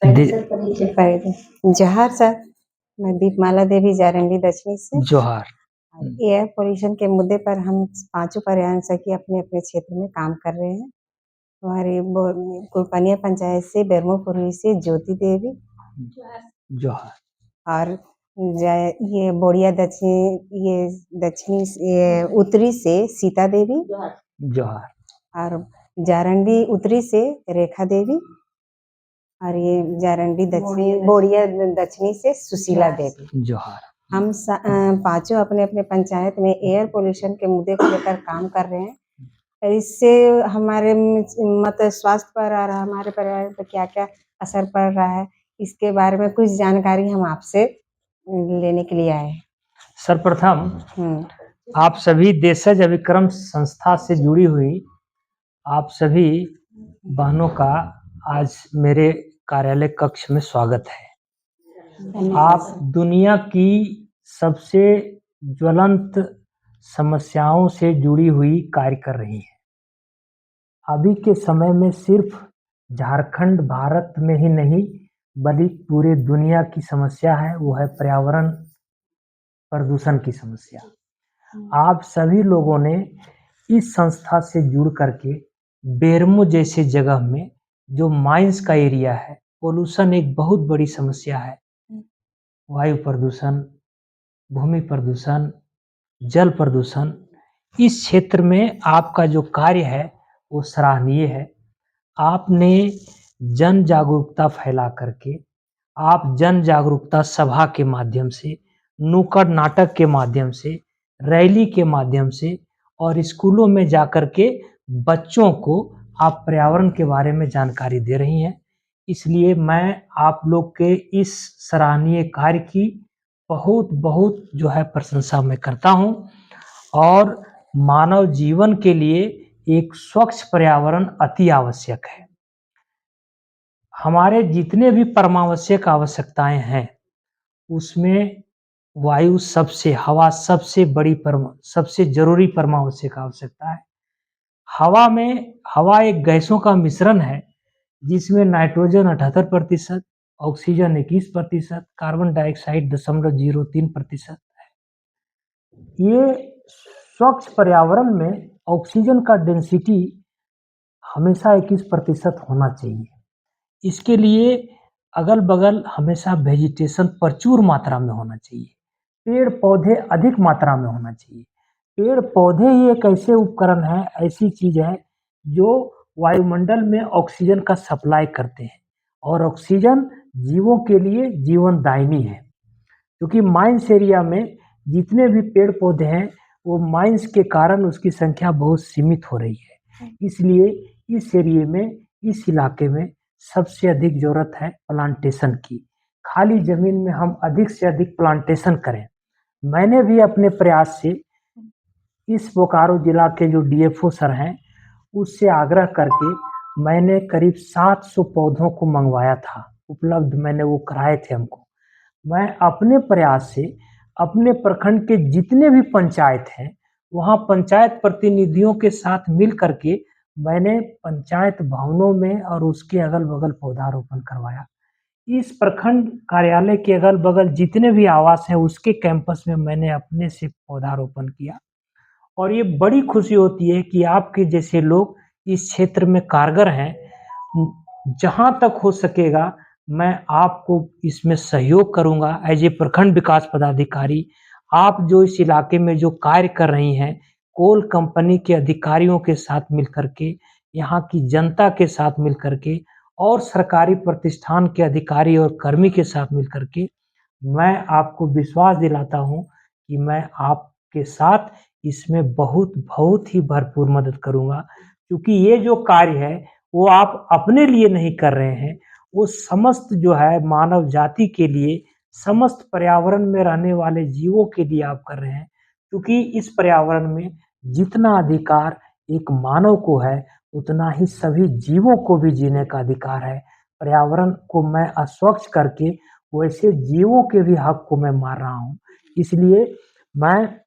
दे- जोहार सर, मैं दीपमाला देवी जारंडी दक्षिणी से। जोहार। एयर पोल्यूशन के मुद्दे पर हम पांचों पर्यावरण सखी अपने अपने क्षेत्र में काम कर रहे हैं। हमारी कुरपनिया पंचायत से बेरमोपुरी से ज्योति देवी जोहार। और ये बोड़िया दक्षिणी ये उत्तरी से सीता देवी जोहार। और जारंडी उत्तरी से रेखा देवी और ये जारंडी दक्षिणी बोड़िया दक्षिणी से सुशीला देवी। जोहार। हम पांचों अपने अपने पंचायत में एयर पोल्यूशन के मुद्दे को लेकर काम कर रहे हैं। इससे हमारे मतलब स्वास्थ्य पर और हमारे पर्यावरण पर क्या क्या असर पड़ रहा है, इसके बारे में कुछ जानकारी हम आपसे लेने के लिए आए हैं। सर्वप्रथम आप सभी देशज अभिक्रम संस्था से जुड़ी हुई आप सभी बहनों का आज मेरे कार्यालय कक्ष में स्वागत है। आप दुनिया की सबसे ज्वलंत समस्याओं से जुड़ी हुई कार्य कर रही हैं। अभी के समय में सिर्फ झारखंड भारत में ही नहीं बल्कि पूरे दुनिया की समस्या है, वो है पर्यावरण प्रदूषण की समस्या। आप सभी लोगों ने इस संस्था से जुड़ करके बेरमो जैसे जगह में जो माइंस का एरिया है, पोल्यूशन एक बहुत बड़ी समस्या है। वायु प्रदूषण, भूमि प्रदूषण, जल प्रदूषण, इस क्षेत्र में आपका जो कार्य है वो सराहनीय है। आपने जन जागरूकता फैला करके, आप जन जागरूकता सभा के माध्यम से, नुक्कड़ नाटक के माध्यम से, रैली के माध्यम से और स्कूलों में जाकर के बच्चों को आप पर्यावरण के बारे में जानकारी दे रही हैं। इसलिए मैं आप लोग के इस सराहनीय कार्य की बहुत बहुत जो है प्रशंसा मैं करता हूं। और मानव जीवन के लिए एक स्वच्छ पर्यावरण अति आवश्यक है। हमारे जितने भी परमावश्यक आवश्यकताएं हैं उसमें वायु सबसे, हवा सबसे बड़ी सबसे जरूरी परमावश्यक आवश्यकता है। हवा एक गैसों का मिश्रण है जिसमें नाइट्रोजन 78%, ऑक्सीजन 21%, कार्बन डाइऑक्साइड 0.03% है। ये स्वच्छ पर्यावरण में ऑक्सीजन का डेंसिटी हमेशा 21% होना चाहिए। इसके लिए अगल बगल हमेशा वेजिटेशन प्रचुर मात्रा में होना चाहिए, पेड़ पौधे अधिक मात्रा में होना चाहिए। पेड़ पौधे ही एक ऐसे उपकरण है, ऐसी चीज है जो वायुमंडल में ऑक्सीजन का सप्लाई करते हैं और ऑक्सीजन जीवों के लिए जीवनदायिनी है। क्योंकि माइंस एरिया में जितने भी पेड़ पौधे हैं वो माइंस के कारण उसकी संख्या बहुत सीमित हो रही है। इसलिए इस एरिया में, इस इलाके में सबसे अधिक जरूरत है प्लांटेशन की। खाली जमीन में हम अधिक से अधिक प्लांटेशन करें। मैंने भी अपने प्रयास से इस बोकारो जिला के जो डीएफओ सर हैं उससे आग्रह करके मैंने करीब 700 पौधों को मंगवाया था, उपलब्ध मैंने वो कराए थे हमको। मैं अपने प्रयास से अपने प्रखंड के जितने भी पंचायत हैं वहाँ पंचायत प्रतिनिधियों के साथ मिल करके मैंने पंचायत भवनों में और उसके अगल बगल पौधारोपण करवाया। इस प्रखंड कार्यालय के अगल बगल जितने भी आवास हैं उसके कैंपस में मैंने अपने से पौधारोपण किया। और ये बड़ी खुशी होती है कि आपके जैसे लोग इस क्षेत्र में कारगर हैं। जहां तक हो सकेगा मैं आपको इसमें सहयोग करूंगा एज ए प्रखंड विकास पदाधिकारी। आप जो इस इलाके में जो कार्य कर रही हैं, कोल कंपनी के अधिकारियों के साथ मिलकर के, यहाँ की जनता के साथ मिलकर के और सरकारी प्रतिष्ठान के अधिकारी और कर्मी के साथ मिलकर के, मैं आपको विश्वास दिलाता हूँ कि मैं आपके साथ इसमें बहुत बहुत ही भरपूर मदद करूंगा। क्योंकि ये जो कार्य है वो आप अपने लिए नहीं कर रहे हैं, वो समस्त जो है मानव जाति के लिए, समस्त पर्यावरण में रहने वाले जीवों के लिए आप कर रहे हैं। क्योंकि इस पर्यावरण में जितना अधिकार एक मानव को है उतना ही सभी जीवों को भी जीने का अधिकार है। पर्यावरण को मैं अस्वच्छ करके वैसे जीवों के भी हक को मैं मार रहा हूँ। इसलिए मैं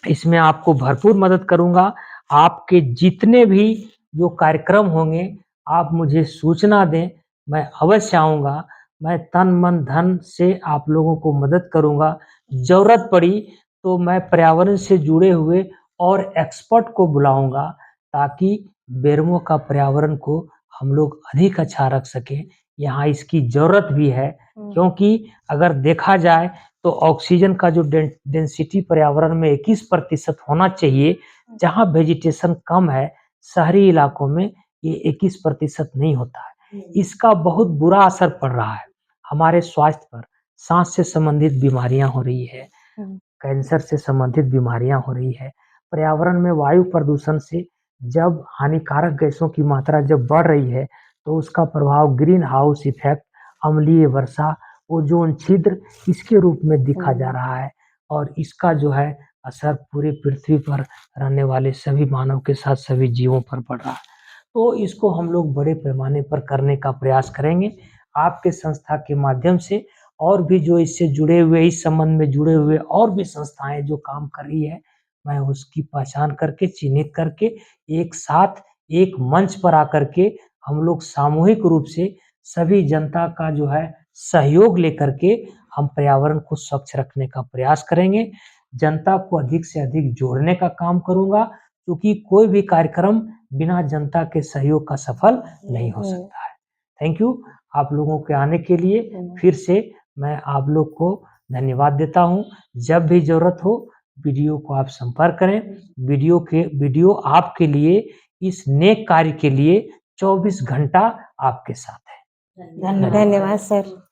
इसमें आपको भरपूर मदद करूंगा। आपके जितने भी जो कार्यक्रम होंगे आप मुझे सूचना दें, मैं अवश्य आऊँगा, मैं तन, मन, धन से आप लोगों को मदद करूँगा। ज़रूरत पड़ी तो मैं पर्यावरण से जुड़े हुए और एक्सपर्ट को बुलाऊँगा ताकि बेरमो का पर्यावरण को हम लोग अधिक अच्छा रख सकें। यहाँ इसकी ज़रूरत भी है क्योंकि अगर देखा जाए तो ऑक्सीजन का जो डेंसिटी पर्यावरण में 21% होना चाहिए, जहाँ वेजिटेशन कम है, शहरी इलाकों में ये 21% नहीं होता है। इसका बहुत बुरा असर पड़ रहा है हमारे स्वास्थ्य पर। सांस से संबंधित बीमारियां हो रही है, कैंसर से संबंधित बीमारियां हो रही है। पर्यावरण में वायु प्रदूषण से जब हानिकारक गैसों की मात्रा जब बढ़ रही है, तो उसका प्रभाव ग्रीन हाउस इफेक्ट, अम्लीय वर्षा, ओजोन छिद्र इसके रूप में दिखा जा रहा है और इसका जो है असर पूरी पृथ्वी पर रहने वाले सभी मानव के साथ सभी जीवों पर पड़ रहा है। तो इसको हम लोग बड़े पैमाने पर करने का प्रयास करेंगे। आपके संस्था के माध्यम से और भी जो इससे जुड़े हुए, इस संबंध में जुड़े हुए और भी संस्थाएँ जो काम कर रही है, मैं उसकी पहचान करके, चिन्हित करके, एक साथ एक मंच पर आकर के हम लोग सामूहिक रूप से सभी जनता का जो है सहयोग लेकर के हम पर्यावरण को स्वच्छ रखने का प्रयास करेंगे। जनता को अधिक से अधिक जोड़ने का काम करूँगा क्योंकि कोई भी कार्यक्रम बिना जनता के सहयोग का सफल नहीं हो सकता है। थैंक यू आप लोगों के आने के लिए फिर से मैं आप लोग को धन्यवाद देता हूँ। जब भी ज़रूरत हो वीडियो को आप संपर्क करें। वीडियो आपके लिए इस नेक कार्य के लिए 24 घंटा आपके साथ है। धन्यवाद सर।